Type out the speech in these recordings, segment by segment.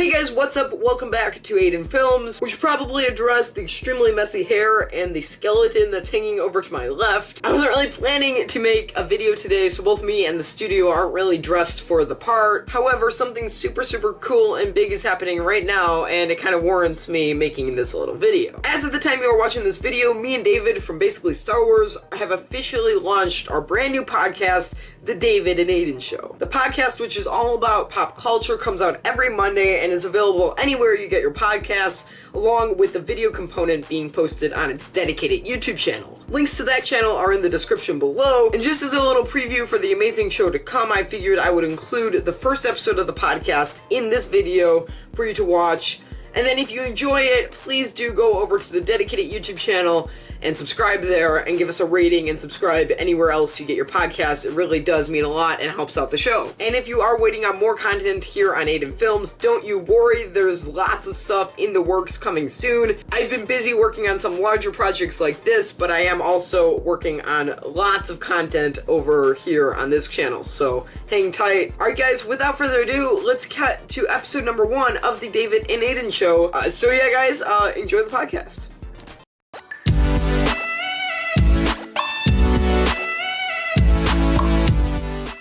Hey guys, what's up? Welcome back to Aidan Films. We should probably address the extremely messy hair and the skeleton that's hanging over to my left. I wasn't really planning to make a video today, so both me and the studio aren't really dressed for the part. However, something super cool and big is happening right now, and it kind of warrants me making this little video. As of the time you are watching this video, me and David from basically Star Wars have officially launched our brand new podcast, The David and Aidan Show. The podcast, which is all about pop culture, comes out every Monday and is available anywhere you get your podcasts, along with the video component being posted on its dedicated YouTube channel. Links to that channel are in the description below, and just as a little preview for the amazing show to come, I figured I would include the first episode of the podcast in this video for you to watch. And then if you enjoy it, please do go over to the dedicated YouTube channel and subscribe there and give us a rating and subscribe anywhere else you get your podcast. It really does mean a lot and helps out the show. And if you are waiting on more content here on Aidan Films, don't you worry, there's lots of stuff in the works coming soon. I've been busy working on some larger projects like this, but I am also working on lots of content over here on this channel, so hang tight. Alright guys, without further ado, let's cut to episode number 1 of the David and Aidan Show. So yeah guys, enjoy the podcast.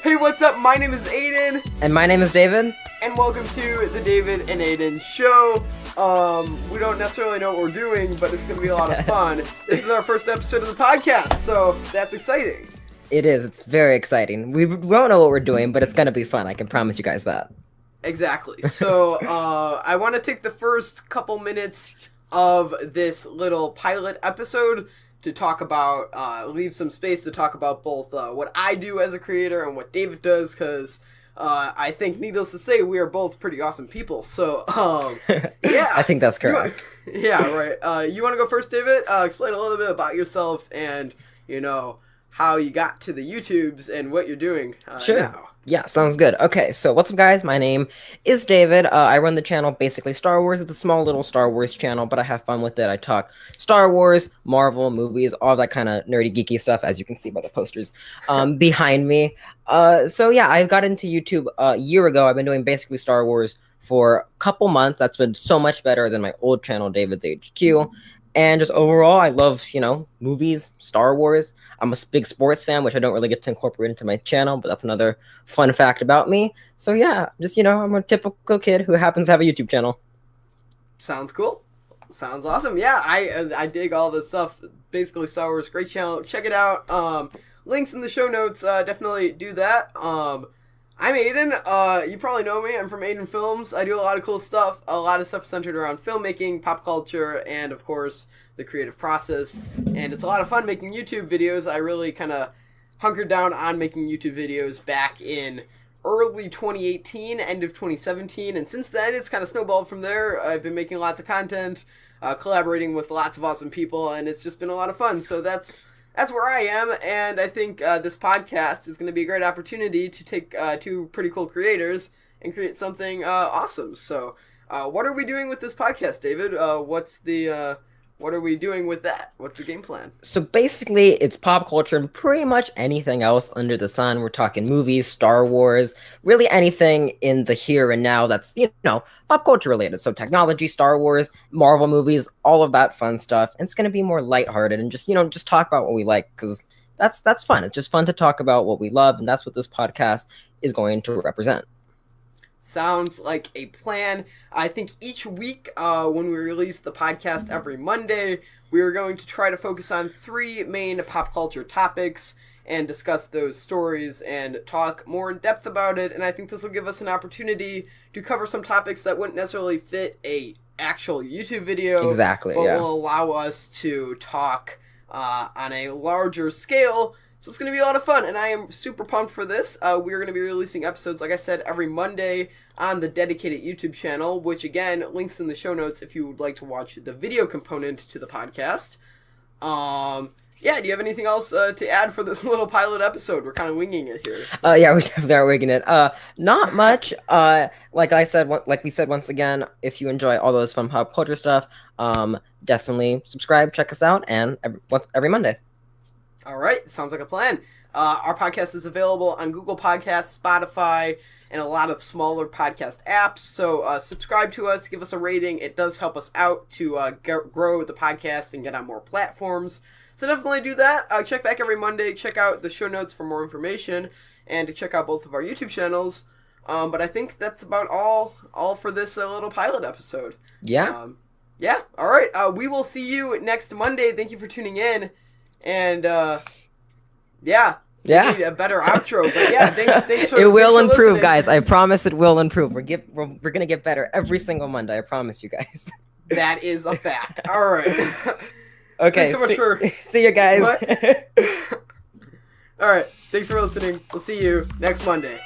Hey, what's up? My name is Aidan. And my name is David. And welcome to the David and Aidan Show. We don't necessarily know what we're doing, but it's going to be a lot of fun. This is our first episode of the podcast, so that's exciting. It is. It's very exciting. We won't know what we're doing, but it's going to be fun. I can promise you guys that. Exactly. So, I want to take the first couple minutes of this little pilot episode to talk about, leave some space to talk about both what I do as a creator and what David does, because I think, needless to say, we are both pretty awesome people. So, yeah. I think that's correct. Yeah, right. You want to go first, David? Explain a little bit about yourself and, you know, how you got to the YouTubes and what you're doing now. Yeah, sounds good. Okay, so what's up, guys? My name is David. I run the channel Basically Star Wars. It's a small little Star Wars channel, but I have fun with it. I talk Star Wars, Marvel, movies, all that kind of nerdy, geeky stuff, as you can see by the posters behind me. So yeah, I got into YouTube a year ago. I've been doing Basically Star Wars for a couple months. That's been so much better than my old channel, David's HQ. And just overall, I love, movies, Star Wars. I'm a big sports fan, which I don't really get to incorporate into my channel, but that's another fun fact about me. So yeah, just, I'm a typical kid who happens to have a YouTube channel. Sounds cool. Sounds awesome. Yeah, I dig all this stuff. Basically Star Wars, great channel. Check it out. Links in the show notes. Definitely do that. I'm Aidan. You probably know me. I'm from Aidan Films. I do a lot of cool stuff. A lot of stuff centered around filmmaking, pop culture, and of course, the creative process. And it's a lot of fun making YouTube videos. I really kind of hunkered down on making YouTube videos back in early 2018, end of 2017. And since then, it's kind of snowballed from there. I've been making lots of content, collaborating with lots of awesome people, and it's just been a lot of fun. So that's where I am, and I think this podcast is going to be a great opportunity to take two pretty cool creators and create something awesome. So, what are we doing with this podcast, David? What are we doing with that? What's the game plan? So basically, it's pop culture and pretty much anything else under the sun. We're talking movies, Star Wars, really anything in the here and now that's, pop culture related. So technology, Star Wars, Marvel movies, all of that fun stuff. And it's going to be more lighthearted and just talk about what we like, because that's fun. It's just fun to talk about what we love, and that's what this podcast is going to represent. Sounds like a plan. I think each week when we release the podcast every Monday, we are going to try to focus on 3 main pop culture topics and discuss those stories and talk more in depth about it. And I think this will give us an opportunity to cover some topics that wouldn't necessarily fit a actual YouTube video. Exactly, but yeah. will allow us to talk on a larger scale. So it's going to be a lot of fun, and I am super pumped for this. We're going to be releasing episodes, like I said, every Monday on the dedicated YouTube channel, which, again, links in the show notes if you would like to watch the video component to the podcast. Yeah, do you have anything else to add for this little pilot episode? We're kind of winging it here. So. Yeah, we definitely are winging it. Not much. Like we said once again, if you enjoy all those fun pop culture stuff, definitely subscribe, check us out, and every Monday. All right, sounds like a plan. Our podcast is available on Google Podcasts, Spotify, and a lot of smaller podcast apps. So subscribe to us, give us a rating. It does help us out to grow the podcast and get on more platforms. So definitely do that. Check back every Monday. Check out the show notes for more information and to check out both of our YouTube channels. But I think that's about all for this little pilot episode. Yeah. Yeah. All right. We will see you next Monday. Thank you for tuning in. And yeah. We need a better outro, but yeah, thanks for it will for improve, listening. guys. I promise it will improve. We're gonna get better every single Monday. I promise you guys. That is a fact. All right. Okay. Thanks so much for see you guys. All right. Thanks for listening. We'll see you next Monday.